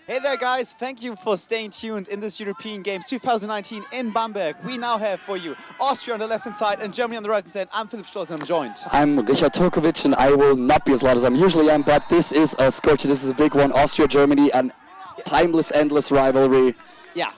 Hey there guys, thank you for staying tuned in this European Games 2019 in Bamberg. We now have for you Austria on the left hand side and Germany on the right hand side. I'm Philipp Stolz and I'm joined. I'm Richard Turkovic and I will not be as loud as I usually am, but this is a scorcher, this is a big one. Austria-Germany, an timeless, endless rivalry. Yeah,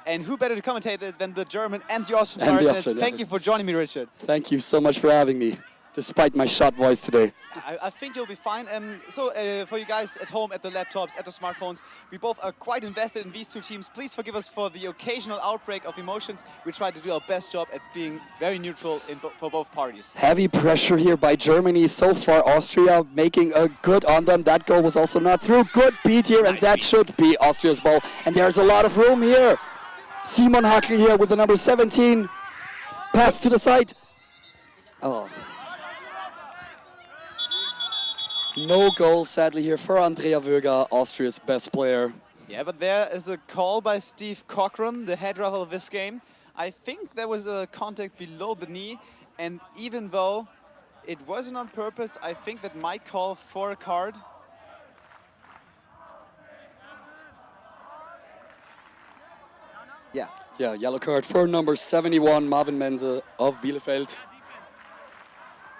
and who better to commentate it than the German and the Austrian partners. Thank you for joining me, Richard. Thank you so much for having me, despite my short voice today. I think you'll be fine. For you guys at home, at the laptops, at the smartphones, we both are quite invested in these two teams. Please forgive us for the occasional outbreak of emotions. We try to do our best job at being very neutral for both parties. Heavy pressure here by Germany. So far, Austria making a good on them. That goal was also not through. Good beat here, and that should be Austria's ball. And there's a lot of room here. Simon Hackl here with the number 17. Pass to the side. Oh. No goal, sadly, here for Andrea Wöger, Austria's best player. Yeah, but there is a call by Steve Cochran, the head ref of this game. I think there was a contact below the knee, and even though it wasn't on purpose, I think that might call for a card. Yeah. Yeah, yellow card for number 71, Marvin Menze of Bielefeld.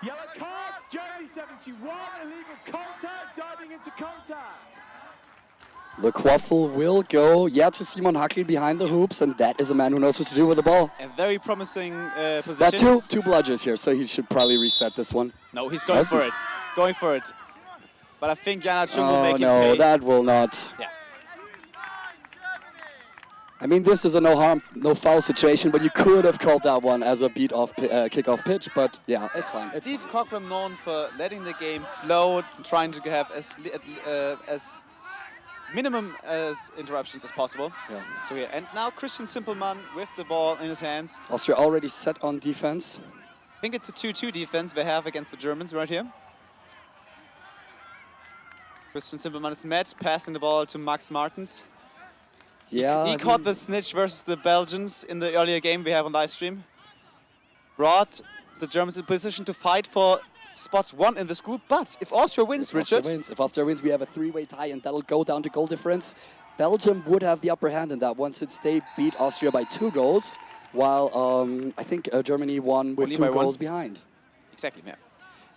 Yellow card, Germany 71, illegal contact, diving into contact. The quaffle will go, to Simon Hackl behind the hoops, and that is a man who knows what to do with the ball. A very promising position. But two bludgers here, so he should probably reset this one. No, he's going for it. Going for it. But I think Janacek will make it pay. No, that will not. Yeah. I mean, this is a no harm, no foul situation, but you could have called that one as a kick-off pitch, but yeah, it's fine. Steve Cochran known for letting the game flow, trying to have as minimum as interruptions as possible. Yeah. So yeah, and now Christian Simpelmann with the ball in his hands. Austria already set on defense. I think it's a 2-2 defense they have against the Germans right here. Christian Simpelmann is met, passing the ball to Max Martens. Yeah, he caught the snitch versus the Belgians in the earlier game we have on live stream. Brought the Germans in position to fight for spot 1 in this group. But if Austria wins, Richard. If Austria wins, we have a 3-way tie, and that'll go down to goal difference. Belgium would have the upper hand in that one since they beat Austria by 2 goals, while I think Germany won with 2 goals behind. Exactly, yeah.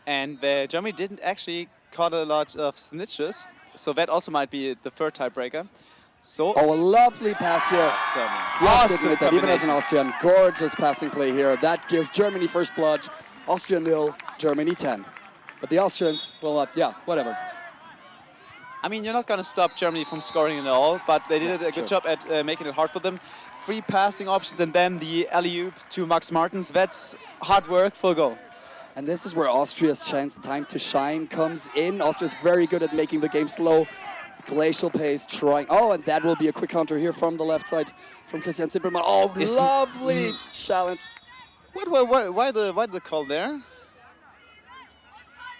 And Germany didn't actually caught a lot of snitches, so that also might be the third tiebreaker. So, a lovely pass here. Awesome that even as an Austrian, gorgeous passing play here. That gives Germany first blood. Austria 0, Germany 10. But the Austrians, well, whatever. I mean, you're not going to stop Germany from scoring at all, but they did a good job at making it hard for them. 3 passing options and then the alley-oop to Max Martens. That's hard work for a goal. And this is where Austria's time to shine comes in. Austria's very good at making the game slow. Glacial pace, trying. Oh, and that will be a quick counter here from the left side from Christian Simpelmann. Oh, lovely challenge. Why the call there?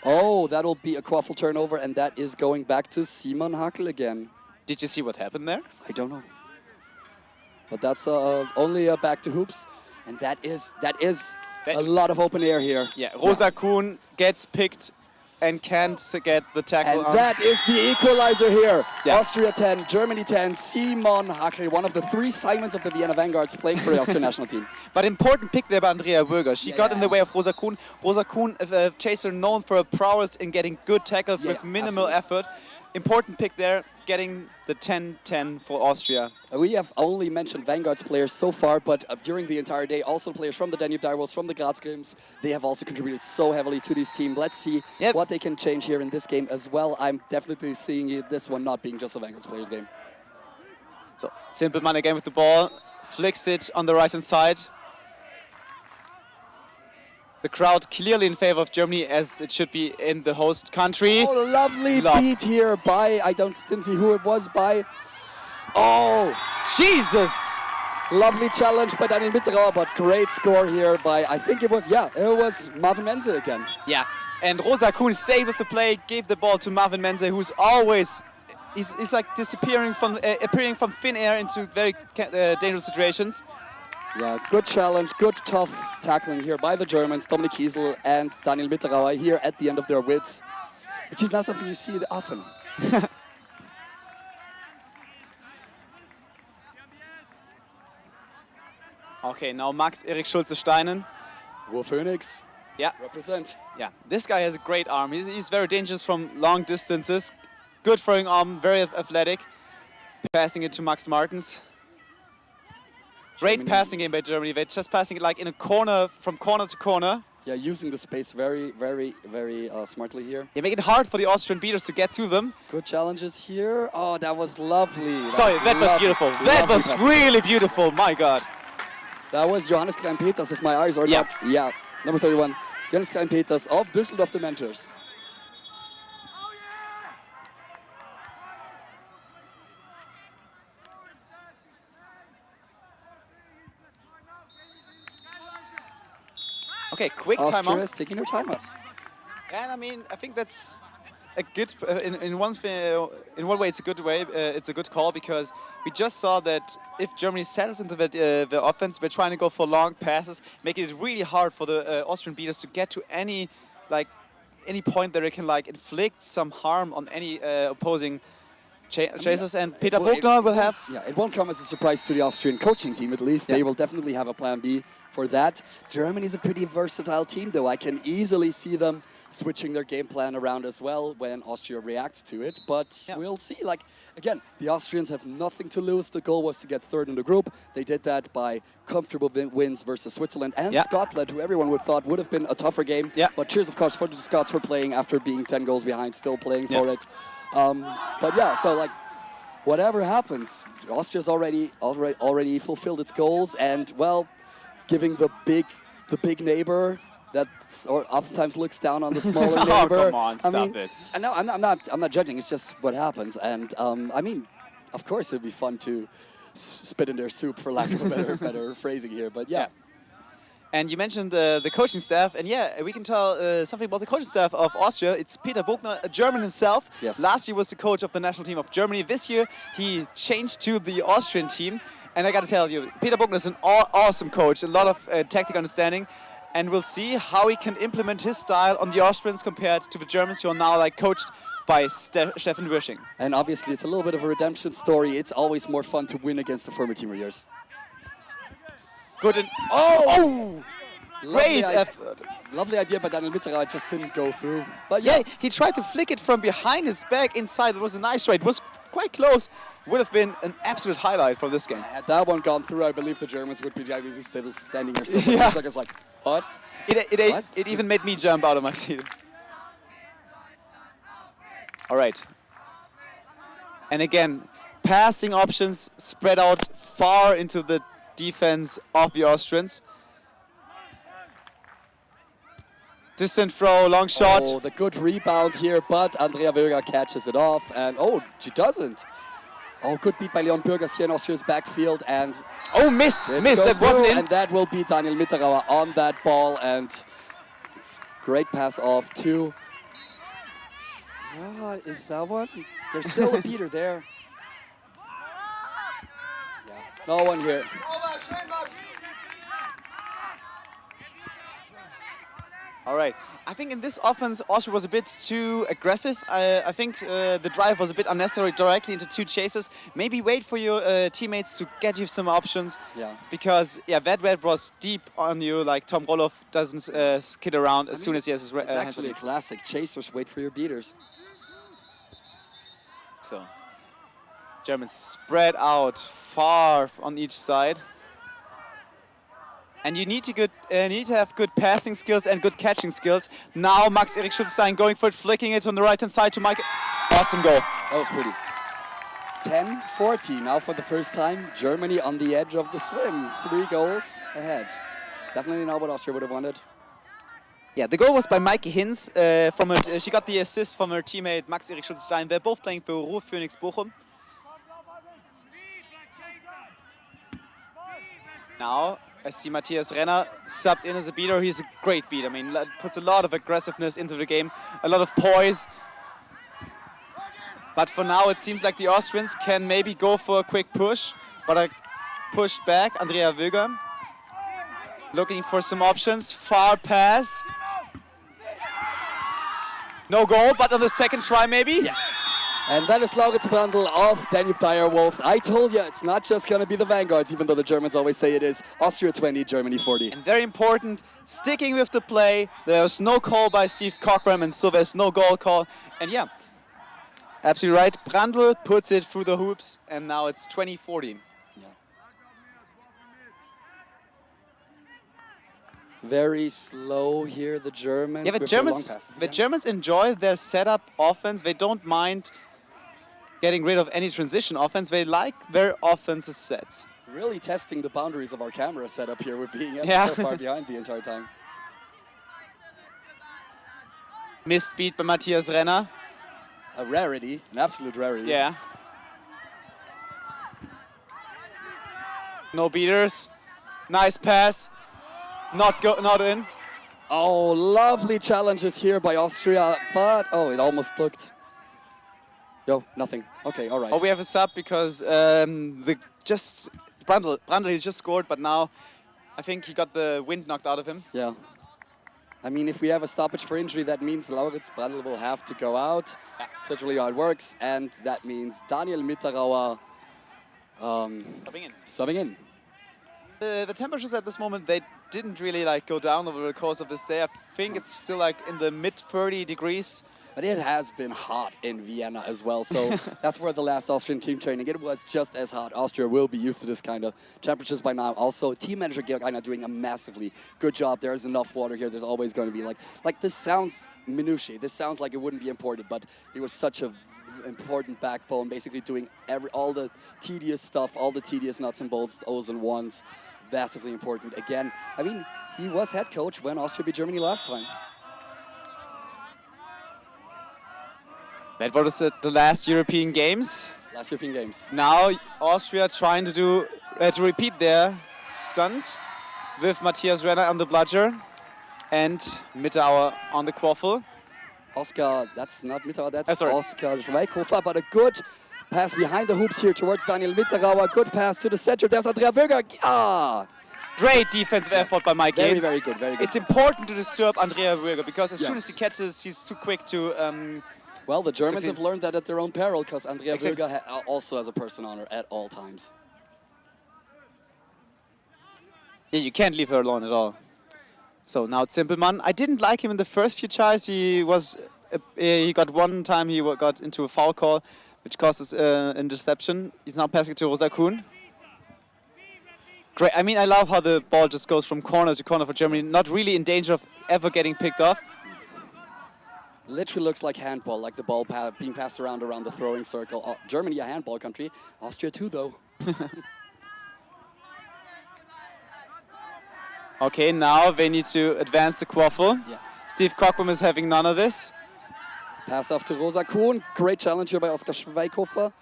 Oh, that'll be a quaffle turnover, and that is going back to Simon Hackl again. Did you see what happened there? I don't know. But that's only back to hoops, and that is a lot of open air here. Yeah, Rosa Kuhn gets picked and can't get the tackle. And that is the equalizer here. Yeah. Austria 10, Germany 10, Simon Hackl, one of the 3 Simons of the Vienna Vanguards playing for the Austrian national team. But important pick there by Andrea Wöger. She got in the way of Rosa Kuhn. Rosa Kuhn, a chaser known for her prowess in getting good tackles with minimal effort. Important pick there, getting the 10-10 for Austria. We have only mentioned Vanguard's players so far, but during the entire day, also players from the Danube Direwolves, from the Graz Games, they have also contributed so heavily to this team. Let's see what they can change here in this game as well. I'm definitely seeing this one not being just a Vanguard's players game. So, Simpelmann again with the ball, flicks it on the right-hand side. The crowd clearly in favor of Germany, as it should be in the host country. Oh, lovely beat here by, didn't see who it was by. Oh, Jesus! Lovely challenge by Daniel Mitterauer, but great score here by, I think it was Marvin Menze again. Yeah, and Rosa Kuhn stayed with the play, gave the ball to Marvin Menze, who's always, he's like disappearing from, appearing from thin air into very dangerous situations. Yeah, good challenge, good tough tackling here by the Germans, Dominik Kiesel and Daniel Mitterauer here at the end of their wits, which is not something you see often. Okay, now Max Erik Schulze-Steinen. Ruhr Phoenix. Yeah. Represent. Yeah, this guy has a great arm. He's very dangerous from long distances. Good throwing arm, very athletic. Passing it to Max Martens. Great passing game by Germany. They're just passing it like in a corner, from corner to corner. Yeah, using the space very, very, very smartly here. They make it hard for the Austrian beaters to get to them. Good challenges here. Oh, that was lovely. Sorry, that was beautiful. That was really beautiful, my God. That was Johannes Klein-Peters, if my eyes are not. Yeah, number 31. Johannes Klein-Peters of Düsseldorf Dementors. Okay, quick Austria timeout. is taking her timeout. And I mean, I think that's a good. In one way, it's a good way. It's a good call because we just saw that if Germany settles into the offense, they're trying to go for long passes, making it really hard for the Austrian beaters to get to any point that they can inflict some harm on any opposing chasers. And Peter Bogner will have. Yeah, it won't come as a surprise to the Austrian coaching team. At least they will definitely have a plan B for that. Germany is a pretty versatile team, though. I can easily see them switching their game plan around as well when Austria reacts to it. But we'll see. Again, the Austrians have nothing to lose. The goal was to get third in the group. They did that by comfortable wins versus Switzerland and Scotland, who everyone would thought would have been a tougher game. But cheers, of course, for the Scots for playing after being 10 goals behind, still playing for it. But yeah, so whatever happens, Austria's already fulfilled its goals, and well, giving the big neighbor that oftentimes looks down on the smaller neighbor. Come on, stop it. No, I'm not judging. It's just what happens, and I mean, of course, it'd be fun to spit in their soup, for lack of a better phrasing here. But yeah. And you mentioned the coaching staff, and yeah, we can tell something about the coaching staff of Austria. It's Peter Bogner, a German himself. Yes. Last year was the coach of the national team of Germany. This year he changed to the Austrian team. And I got to tell you, Peter Bogner is an awesome coach, a lot of tactical understanding. And we'll see how he can implement his style on the Austrians compared to the Germans who are now coached by Steffen Wirsching. And obviously it's a little bit of a redemption story. It's always more fun to win against the former team of yours. Good and great effort. Lovely idea, but Daniel Mitterrand just didn't go through. But yeah, he tried to flick it from behind his back inside. It was a nice try. It was quite close. Would have been an absolute highlight from this game. Had that one gone through, I believe the Germans would be still standing here. So yeah. It's like, what? It even made me jump out of my seat. All right. And again, passing options spread out far into the defense of the Austrians. Distant throw, long shot. Oh, the good rebound here, but Andrea Wöger catches it off, and oh, she doesn't. Oh, good beat by Leon Bürgers here in Austria's backfield, and missed. That wasn't in. And that will be Daniel Mitterrand on that ball, and great pass off to. Is that one? There's still a beater there. Yeah, no one here. All right. I think in this offense, Austria was a bit too aggressive. I think the drive was a bit unnecessary directly into two chases. Maybe wait for your teammates to get you some options. Yeah. Because, that red was deep on you. Tom Roloff doesn't skid around as soon as he has his hands on It's actually a classic. Chasers, wait for your beaters. So, Germans spread out far on each side. And you need to have good passing skills and good catching skills. Now Max Erik Schulze-Steinen going for it, flicking it on the right-hand side to Mike. Awesome goal. That was pretty. 10-40 now for the first time. Germany on the edge of the swim. 3 goals ahead. It's definitely not what Austria would have wanted. Yeah, the goal was by Maike Hinz. She got the assist from her teammate Max Erik Schulze-Steinen. They're both playing for Ruhr Phoenix Bochum. Now, I see Matthias Renner subbed in as a beater. He's a great beat. I mean, puts a lot of aggressiveness into the game, a lot of poise. But for now, it seems like the Austrians can maybe go for a quick push. But I pushed back. Andrea Wöger looking for some options. Far pass. No goal, but on the second try maybe. Yes. And that is Lauritz Brandl of Danube Direwolves. I told you, it's not just going to be the vanguards, even though the Germans always say it is. Austria 20, Germany 40. And very important, sticking with the play. There's no call by Steve Cockram, and so there's no goal call. And yeah, absolutely right. Brandl puts it through the hoops, and now it's 20-40. Yeah. Very slow here, the Germans. Yeah, the Germans enjoy their setup offense. They don't mind getting rid of any transition offense. They like their offensive sets. Really testing the boundaries of our camera setup here with being Yeah. so far behind the entire time. Missed beat by Matthias Renner. A rarity, an absolute rarity. Yeah. No beaters. Nice pass. Not in. Oh, lovely challenges here by Austria, but oh, it almost looked. Yo, nothing. Okay, all right. Oh, we have a sub because Brandl he just scored, but now I think he got the wind knocked out of him. Yeah. I mean, if we have a stoppage for injury, that means Lauritz Brandl will have to go out. Yeah. That's really how it works, and that means Daniel Mitterauer subbing in. The temperatures at this moment, they didn't really go down over the course of this day. I think it's still in the mid 30 degrees. But it has been hot in Vienna as well, so that's where the last Austrian team training, it was just as hot. Austria will be used to this kind of temperatures by now. Also, team manager Georg Einer doing a massively good job. There's enough water here. There's always going to be like this sounds minutiae. This sounds like it wouldn't be important, but it was such a important backbone, basically doing all the tedious stuff, all the tedious nuts and bolts, O's and ones. Massively important. Again, I mean, he was head coach when Austria beat Germany last time. That was the last European Games. Last European Games. Now Austria trying to repeat their stunt with Matthias Renner on the bludger and Mitterauer on the quaffle. Oscar, that's not Mitterauer, that's sorry. Oscar Schweighofer, but a good pass behind the hoops here towards Daniel Mitterauer. Good pass to the center. There's Andrea Wöger. Ah! Great defensive effort by Mike Very, Gaines. very good, very good. It's important to disturb Andrea Wöger because as Yeah. soon as he catches, he's too quick to... Well, the Germans succeed. have learned that at their own peril because Andrea Exactly. Wöger also has a person on her at all times. Yeah, you can't leave her alone at all. So now it's Simpelmann. I didn't like him in the first few tries. He got one time he got into a foul call, which causes interception. He's now passing to Rosa Kuhn. Great. I mean, I love how the ball just goes from corner to corner for Germany, not really in danger of ever getting picked off. Literally looks like handball, like the ball being passed around the throwing circle. Germany, a handball country. Austria too, though. Okay, now they need to advance the quaffle. Yeah. Steve Cockram is having none of this. Pass off to Rosa Kuhn. Great challenge here by Oscar Schweighofer.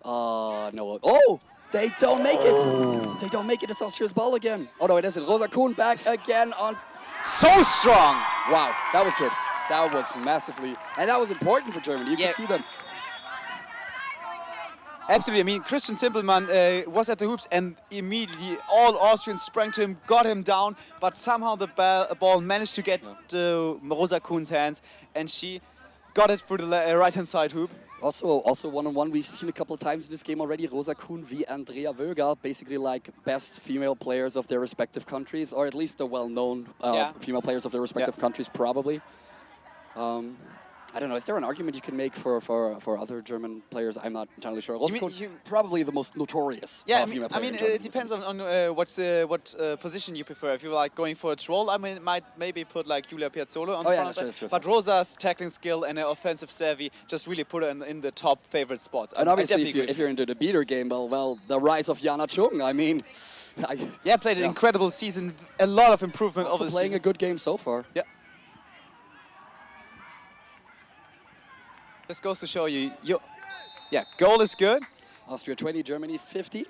No. Oh! They don't make it. They don't make it. It's Austria's ball again. Oh, no, it isn't. Rosa Kuhn back again on... So strong! Wow, that was good. That was massively... And that was important for Germany. You can see them. Absolutely. I mean, Christian Simpelmann was at the hoops and immediately all Austrians sprang to him, got him down, but somehow the ball managed to get to Rosa Kuhn's hands and she got it through the right-hand side hoop. Also one-on-one, we've seen a couple of times in this game already. Rosa Kuhn v. Andrea Wöger, basically like best female players of their respective countries, or at least the well-known female players of their respective countries, probably. I don't know, is there an argument you can make for other German players? I'm not entirely sure. Rosa Kuhn, probably the most notorious female player in German it depends on what position you prefer. If you like going for a troll, I might maybe put like Julia Piazzolla on front of that. But Rosa's tackling skill and her offensive savvy just really put her in the top favorite spots. And obviously, if you're into the beater game, well, the rise of Jana Chung, I mean... played an incredible season, a lot of improvement over the season. Playing a good game so far. Yeah. This goes to show you, goal is good. Austria 20, Germany 50.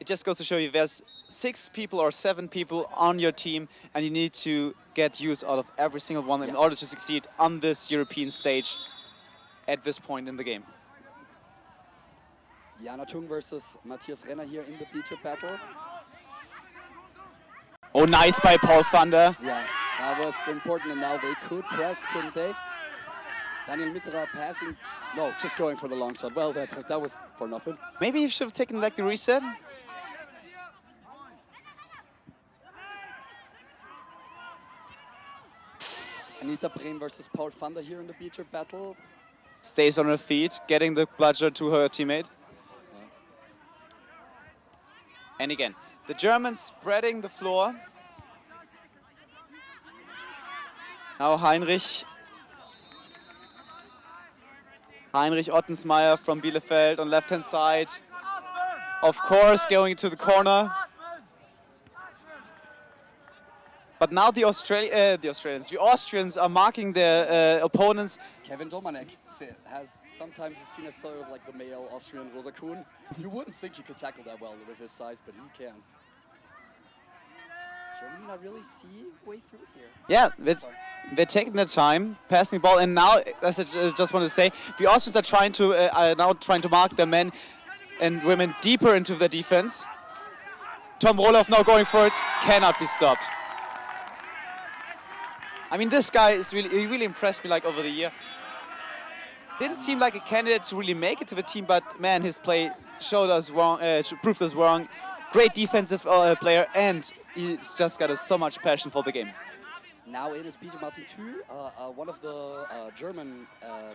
It just goes to show you there's 6 people or 7 people on your team and you need to get use out of every single one in order to succeed on this European stage at this point in the game. Jana Chung versus Matthias Renner here in the beater battle. Oh, nice by Paul Thunder. Yeah, that was important and now they could press, couldn't they? Daniel Mitterauer passing No, just going for the long shot. Well, that was for nothing. Maybe he should have taken like the reset. Anita Brehn versus Paul Thunder here in the beater battle. Stays on her feet, getting the bludger to her teammate. And again, the Germans spreading the floor. Now Heinrich Ottensmeier from Bielefeld on left-hand side. Of course, going to the corner. But now the Austrians are marking their opponents. Kevin Domanek has sometimes seen as sort of like the male Austrian Rosa Kuhn. You wouldn't think he could tackle that well with his size, but he can. Germany not really see way through here. Yeah, they're taking their time, passing the ball, and now, as I just want to say, the Austrians are now trying to mark their men and women deeper into their defense. Tom Roloff now going for it, cannot be stopped. I mean, this guy is he really impressed me like over the year. Didn't seem like a candidate to really make it to the team, but man, his play showed us wrong, proved us wrong. Great defensive player, and he's just got so much passion for the game. Now it is Peter Martin too, one of the German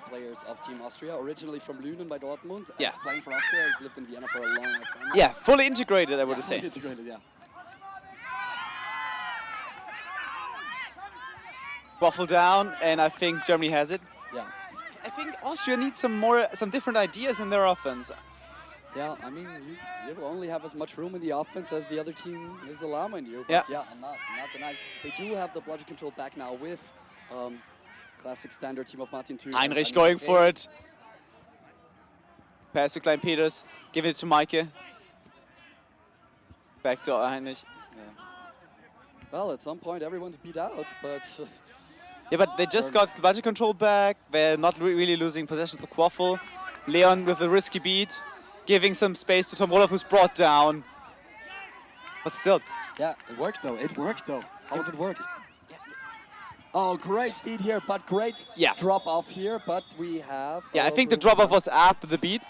players of Team Austria, originally from Lünen by Dortmund. Yeah. He's playing for Austria. He's lived in Vienna for a long time. Yeah, fully integrated, I would say. Fully integrated, yeah. Waffle down, and I think Germany has it. Yeah. I think Austria needs some different ideas in their offense. Yeah, I mean, you will only have as much room in the offense as the other team is allowing you. Yeah. But yeah, I'm not denying. They do have the bludger control back now with classic standard team of Martin too. Heinrich going for it. Pass to Klein Peters, give it to Maike. Back to Heinrich. Yeah. Well, at some point everyone's beat out, but... Yeah, but they just got bludger control back. They're not really losing possession to Quaffle. Leon with a risky beat, giving some space to Tom Roloff, who's brought down. But still. Yeah, it worked though. All of it worked. Yeah. Oh, great beat here, but great drop off here. But we have... Yeah, I think the drop off was after the beat.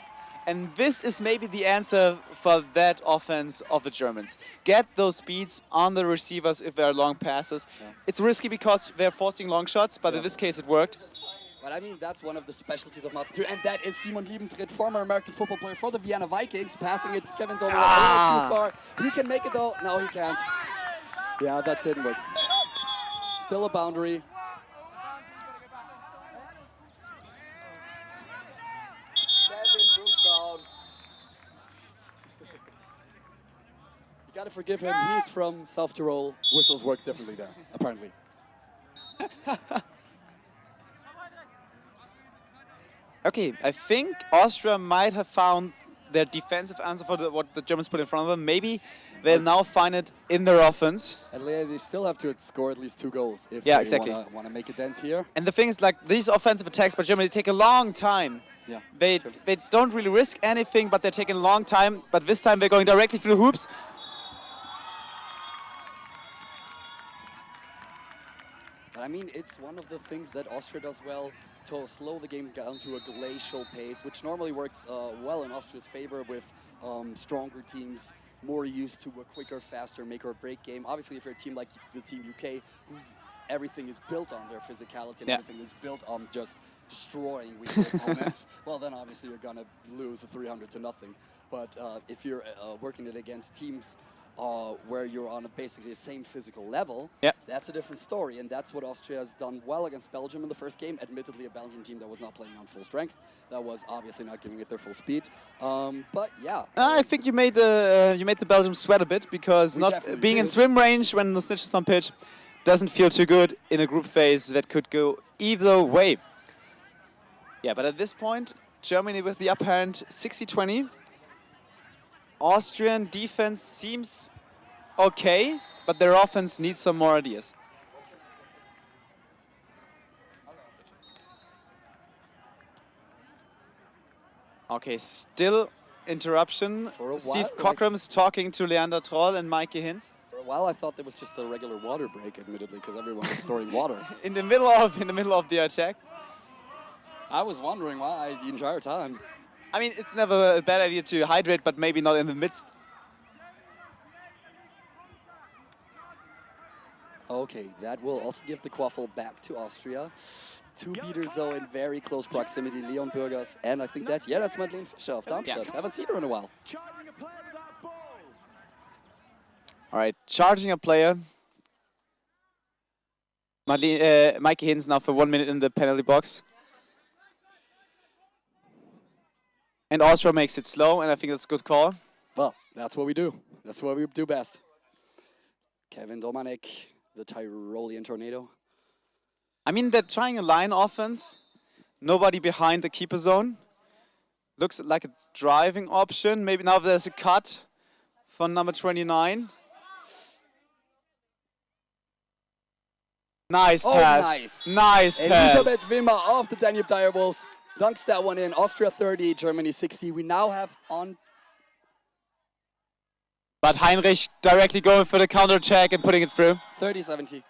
And this is maybe the answer for that offense of the Germans. Get those beats on the receivers if they're long passes. Yeah. It's risky because they're forcing long shots, but in this case it worked. But I mean, that's one of the specialties of Martin too, and that is Simon Liebentritt, former American football player for the Vienna Vikings, passing it to Kevin Domanek a little too far. He can make it though. No, he can't. Yeah, that didn't work. Still a boundary. You gotta forgive him, he's from South Tyrol. Whistles work differently there, apparently. Okay, I think Austria might have found their defensive answer for what the Germans put in front of them. Maybe they'll now find it in their offense. And they still have to score at least 2 goals if they exactly. want to make a dent here. And the thing is, like, these offensive attacks by Germany take a long time. Yeah, they don't really risk anything, but they're taking a long time. But this time they're going directly through the hoops. But I mean, it's one of the things that Austria does well, to slow the game down to a glacial pace, which normally works well in Austria's favor with stronger teams, more used to a quicker, faster make or break game. Obviously, if you're a team like the Team UK, whose everything is built on their physicality and everything is built on just destroying weak opponents, well, then obviously you're going to lose 300-0. But if you're working it against teams where you're on basically the same physical level, that's a different story. And that's what Austria has done well against Belgium in the first game. Admittedly, a Belgian team that was not playing on full strength. That was obviously not giving it their full speed. But yeah. I think you made the Belgium sweat a bit, because not being in swim range when the snitch is on pitch doesn't feel too good in a group phase that could go either way. Yeah, but at this point, Germany with the upper hand, 60-20. Austrian defense seems okay, but their offense needs some more ideas. Okay, still interruption. Steve Cockrum's talking to Leander Troll and Maike Hinz. For a while, I thought there was just a regular water break, admittedly, because everyone was throwing water. in the middle of the attack. I was wondering why the entire time. I mean, it's never a bad idea to hydrate, but maybe not in the midst. Okay, that will also give the quaffle back to Austria. Two beaters though in very close proximity, Leon Bürgers, and I think that's Madeleine Fischer of Darmstadt. Haven't seen her in a while. Charging a player without ball. All right, charging a player. Mikey Hinz now for 1 minute in the penalty box. And Austria makes it slow, and I think that's a good call. Well, that's what we do. That's what we do best. Kevin Domanek, the Tyrolean Tornado. I mean, they're trying a line offense. Nobody behind the keeper zone. Looks like a driving option. Maybe now there's a cut for number 29. Nice pass. Nice. Nice pass. Elisabeth Wimmer of the Danube Direwolves dunks that one in. Austria 30, Germany 60. We now have on... But Heinrich directly going for the counter check and putting it through. 30-70.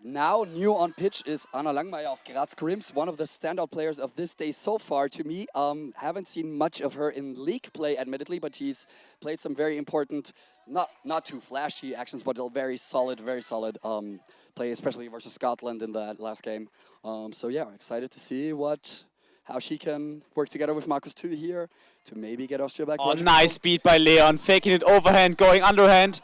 Now new on pitch is Anna Langmeier of Graz Grims, one of the standout players of this day so far to me. Haven't seen much of her in league play, admittedly, but she's played some very important, not too flashy actions, but a very solid play, especially versus Scotland in that last game. So yeah, excited to see how she can work together with Markus Thü here to maybe get Austria back. Oh, nice speed by Leon, faking it overhand, going underhand.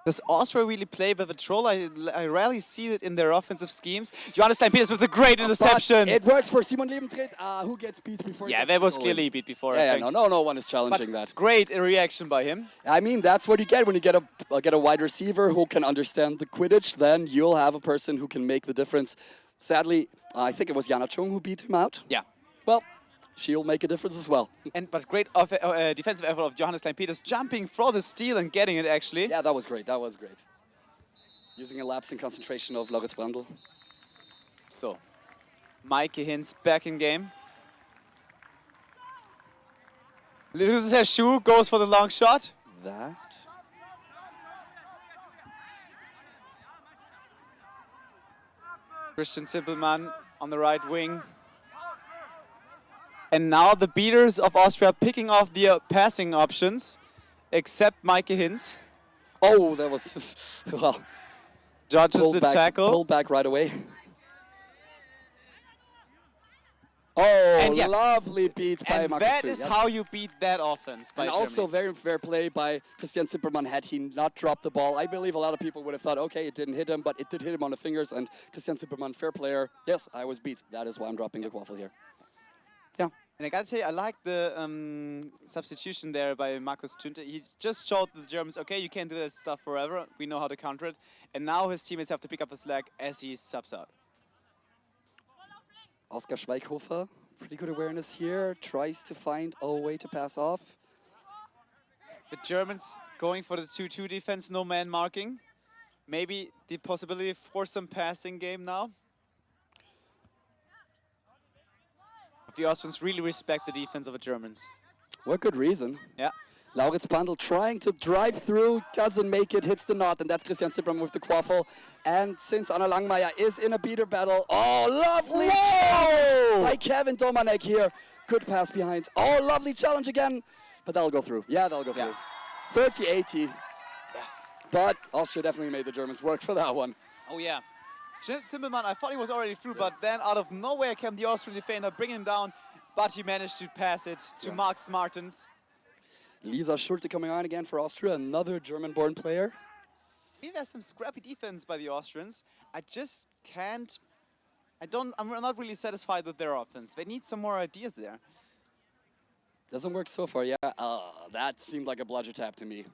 Does Austria really play with a troll? I rarely see it in their offensive schemes. Johannes Klein-Peters with a great interception. But it works for Simon Lebentritt, who gets beat before. Yeah, that was clearly beat before. Yeah, no one is challenging but that. Great reaction by him. I mean, that's what you get when you get a wide receiver who can understand the Quidditch. Then you'll have a person who can make the difference. Sadly, I think it was Jana Chung who beat him out. Yeah. Well, she'll make a difference as well. But great defensive effort of Johannes Klein-Peters, jumping for the steal and getting it actually. Yeah, that was great. That was great. Using a lapse in concentration of Lauritz Brandl. So, Mikey Hinz back in game. Loses her shoe, goes for the long shot. That. Christian Simpelmann on the right wing. And now the beaters of Austria picking off the passing options, except Mikey Hinz. Oh, that was, well. Dodges the tackle. Pulled back right away. Oh, and yeah, lovely beat by Markus that Thü. is how you beat that offense by Germany. Also very fair play by Christian Zimmermann had he not dropped the ball. I believe a lot of people would have thought, okay, it didn't hit him, but it did hit him on the fingers. And Christian Zimmermann, fair player. Yes, I was beat. That is why I'm dropping the quaffle here. Yeah. And I gotta tell you, I like the substitution there by Markus Thü. He just showed the Germans, okay, you can't do that stuff forever. We know how to counter it. And now his teammates have to pick up the slack as he subs out. Oskar Schweighofer, pretty good awareness here. Tries to find a way to pass off. The Germans going for the 2-2 defense, no man marking. Maybe the possibility for some passing game now. The Austrians really respect the defense of the Germans. What good reason. Yeah. Lauritz Brandl trying to drive through, doesn't make it, hits the knot, and that's Christian Zimmermann with the quaffle. And since Anna Langmeier is in a beater battle, oh, lovely challenge by Kevin Domanek here. Good pass behind. Oh, lovely challenge again. But that'll go through. Yeah, that'll go through. 30-80. Yeah. But Austria definitely made the Germans work for that one. Oh, yeah. Zimmermann, I thought he was already through, but then out of nowhere came the Austrian defender, bring him down, but he managed to pass it to Marx Martens. Lisa Schulte coming on again for Austria, another German-born player. Maybe there's some scrappy defense by the Austrians. I'm not really satisfied with their offense. They need some more ideas there. Doesn't work so far, yeah. That seemed like a bludger tap to me.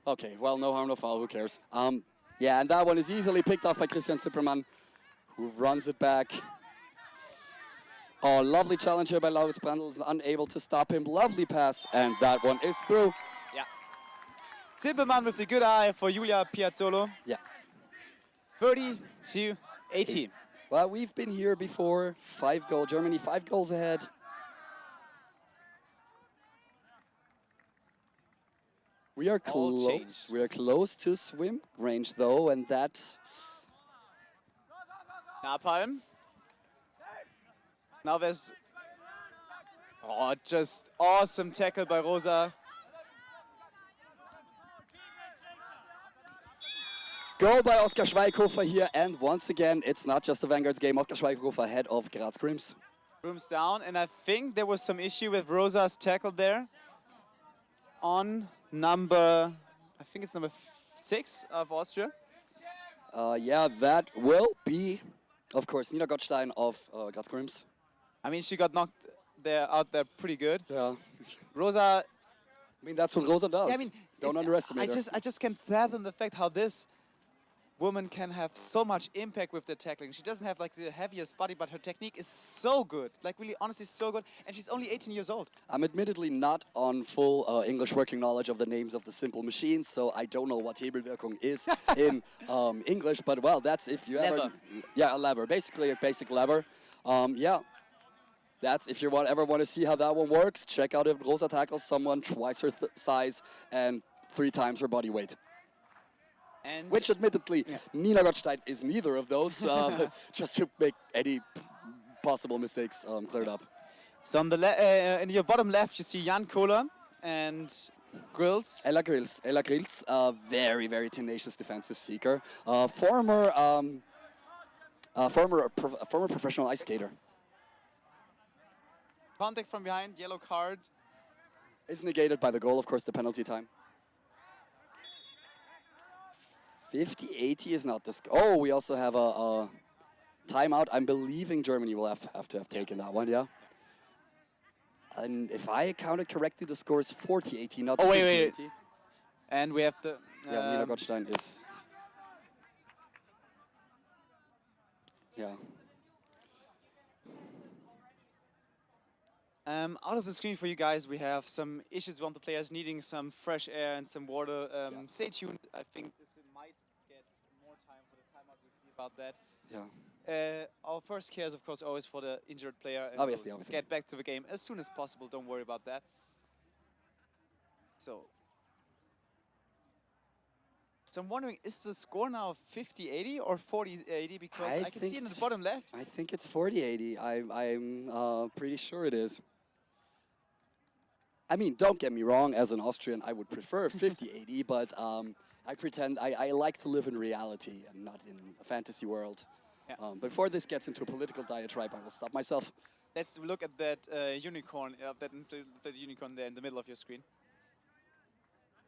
Okay, well, no harm, no foul, who cares? Yeah, and that one is easily picked off by Christian Zimmermann, who runs it back. Oh, lovely challenge here by Lauritz Brandl, is unable to stop him. Lovely pass, and that one is through. Yeah. Zimmermann with the good eye for Julia Piazzolo. Yeah. 30-80. Well, we've been here before. 5-goal Germany, 5 goals ahead. We are all close. changed. We are close to swim range though, and that. Napalm. Now there's... Oh, just awesome tackle by Rosa. Goal by Oskar Schweighofer here, and once again, it's not just a Vanguards game. Oskar Schweighofer ahead of Graz Grims. Rooms down, and I think there was some issue with Rosa's tackle there on number, I think it's number 6 of Austria. Yeah, that will be, of course, Nina Gottstein of Graz Grims. I mean, she got knocked out there pretty good. Yeah. Rosa, I mean, that's what Rosa does. yeah, I mean, don't underestimate her. I just can't fathom the fact how this woman can have so much impact with the tackling. She doesn't have like the heaviest body, but her technique is so good, like really honestly so good, and she's only 18 years old. I'm admittedly not on full English working knowledge of the names of the simple machines, so I don't know what Hebelwirkung is in English, but well, that's if you ever... Lever. Yeah, a lever, basically a basic lever. Yeah, that's if you ever want to see how that one works, check out if Rosa tackles someone twice her size and 3 times her body weight. And Which, admittedly, Nina Gottstein is neither of those, just to make any possible mistakes cleared up. so on the in your bottom left, you see Jan Kohler and Grills. Ella Grills, a very, very tenacious defensive seeker, former professional ice skater. Contact from behind, yellow card. Is negated by the goal, of course, the penalty time. 50-80 is not this. Oh, we also have a timeout. I'm believing Germany will have to have taken that one, yeah. And if I counted correctly, the score is 40-80, not 50-80. Wait. And we have the... Yeah, Nina Gottstein is... Yeah. Out of the screen for you guys, we have some issues with the players needing some fresh air and some water. Stay tuned. I think this might get more time for the timeout. We'll see about that. Yeah. Our first care is, of course, always for the injured player. And Obviously. we'll get back to the game as soon as possible. Don't worry about that. So I'm wondering, is the score now 50-80 or 40-80? Because I can see it in the bottom left. I think it's 40-80. I'm pretty sure it is. I mean, don't get me wrong, as an Austrian, I would prefer 50-80, but I like to live in reality and not in a fantasy world. Yeah. Before this gets into a political diatribe, I will stop myself. Let's look at that unicorn, that unicorn there in the middle of your screen.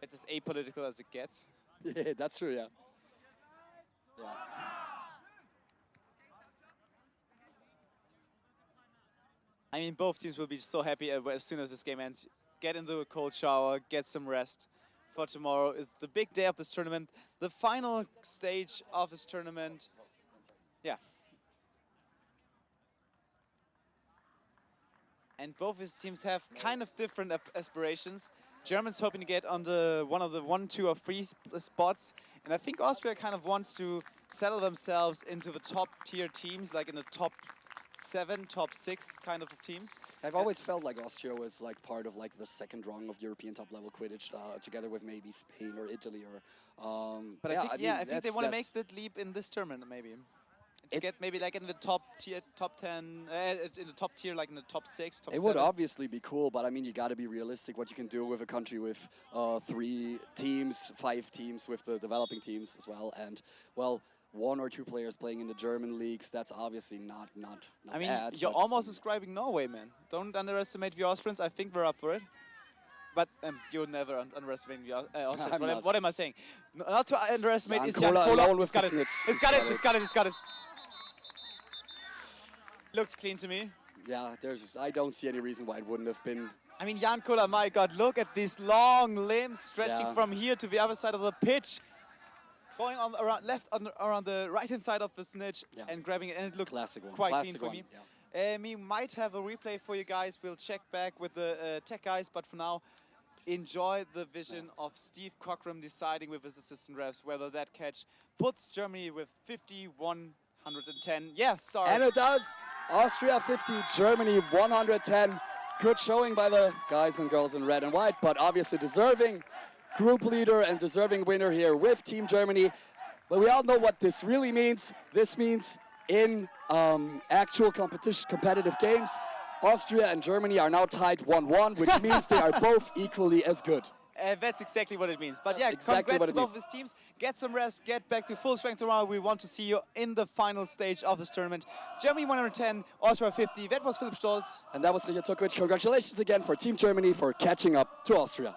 It's as apolitical as it gets. Yeah, that's true, yeah. Yeah. I mean, both teams will be so happy as soon as this game ends. Get into a cold shower, get some rest. For tomorrow is the big day of this tournament, the final stage of this tournament. Yeah. And both these teams have kind of different aspirations. Germans hoping to get on one of the 1, 2, or 3 spots. And I think Austria kind of wants to settle themselves into the top tier teams, like in the top 7, top 6 kind of teams. I've always felt like Austria was like part of like the second rung of European top level Quidditch, together with maybe Spain or Italy or. But yeah, I think they want to make that leap in this tournament maybe. To get maybe like in the top tier, top 10, in the top tier, like in the top 6, top 7. It would obviously be cool, but I mean, you got to be realistic what you can do with a country with 3 teams, 5 teams with the developing teams as well, and well, 1 or 2 players playing in the German leagues. That's obviously not I mean, bad. you're almost describing Norway, man. Don't underestimate the Austrians. I think we're up for it. But you'll never underestimate the Austrians. What am I saying? Not to underestimate. It's Jan Kohler. He's got it. He's got it. Looked clean to me. Yeah, I don't see any reason why it wouldn't have been. I mean, Jan Kohler, my God, look at these long limbs stretching from here to the other side of the pitch. Going on around the right-hand side of the snitch and grabbing it, and it looked quite clean for me. Yeah. We might have a replay for you guys. We'll check back with the tech guys, but for now, enjoy the vision of Steve Cockram deciding with his assistant refs whether that catch puts Germany with 50-110. Yeah, star. And it does. Austria 50, Germany 110. Good showing by the guys and girls in red and white, but obviously deserving group leader and deserving winner here with Team Germany. But we all know what this really means. This means in actual competitive games, Austria and Germany are now tied 1-1, which means they are both equally as good. That's exactly what it means. But yeah, exactly congrats what to it both of means. his teams. Get some rest, get back to full strength tomorrow. We want to see you in the final stage of this tournament. Germany 110, Austria 50. That was Philipp Stolz. And that was Richard Tokovic. Congratulations again for Team Germany for catching up to Austria.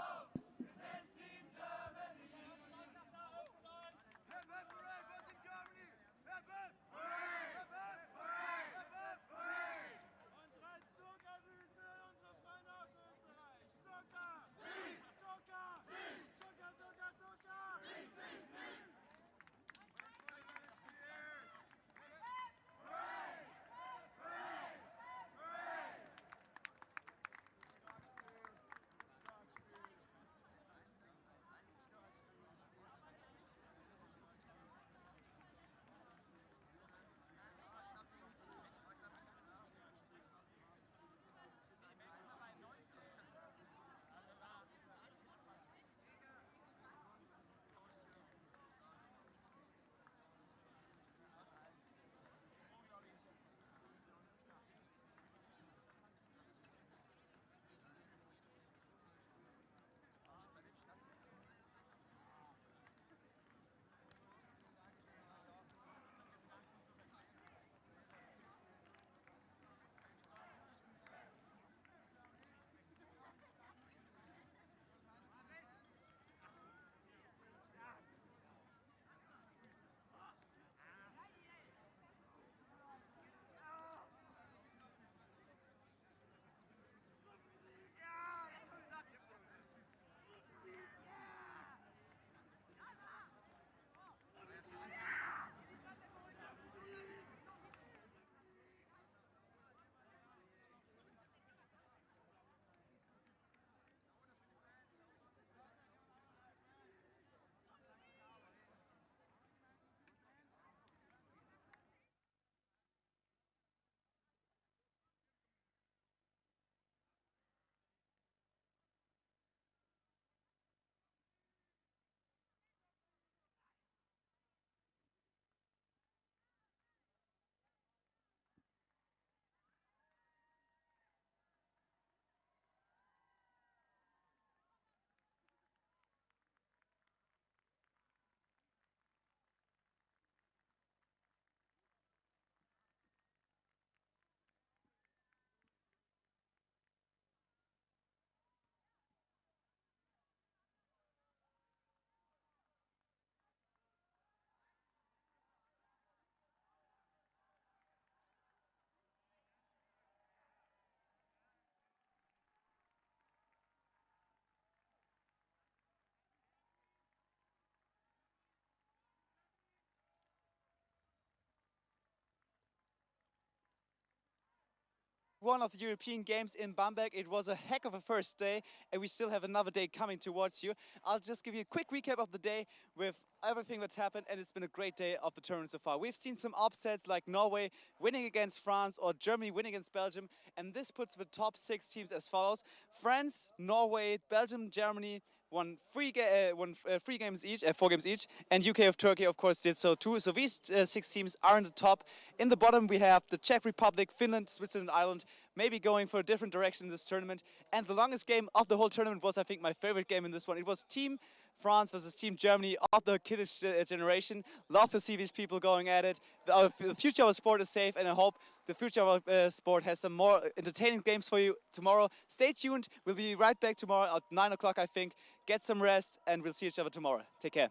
One of the European Games in Bamberg. It was a heck of a first day, and we still have another day coming towards you. I'll just give you a quick recap of the day with everything that's happened, and it's been a great day of the tournament so far. We've seen some upsets like Norway winning against France or Germany winning against Belgium, and this puts the top 6 teams as follows. France, Norway, Belgium, Germany won 3 games each, 4 games each, and UK of Turkey, of course, did so too. So these 6 teams are in the top. In the bottom, we have the Czech Republic, Finland, Switzerland, Ireland, maybe going for a different direction in this tournament. And the longest game of the whole tournament was, I think, my favorite game in this one. It was Team France versus Team Germany of the Quidditch generation. Love to see these people going at it. The future of our sport is safe, and I hope the future of our sport has some more entertaining games for you tomorrow. Stay tuned. We'll be right back tomorrow at 9 o'clock, I think. Get some rest, and we'll see each other tomorrow. Take care.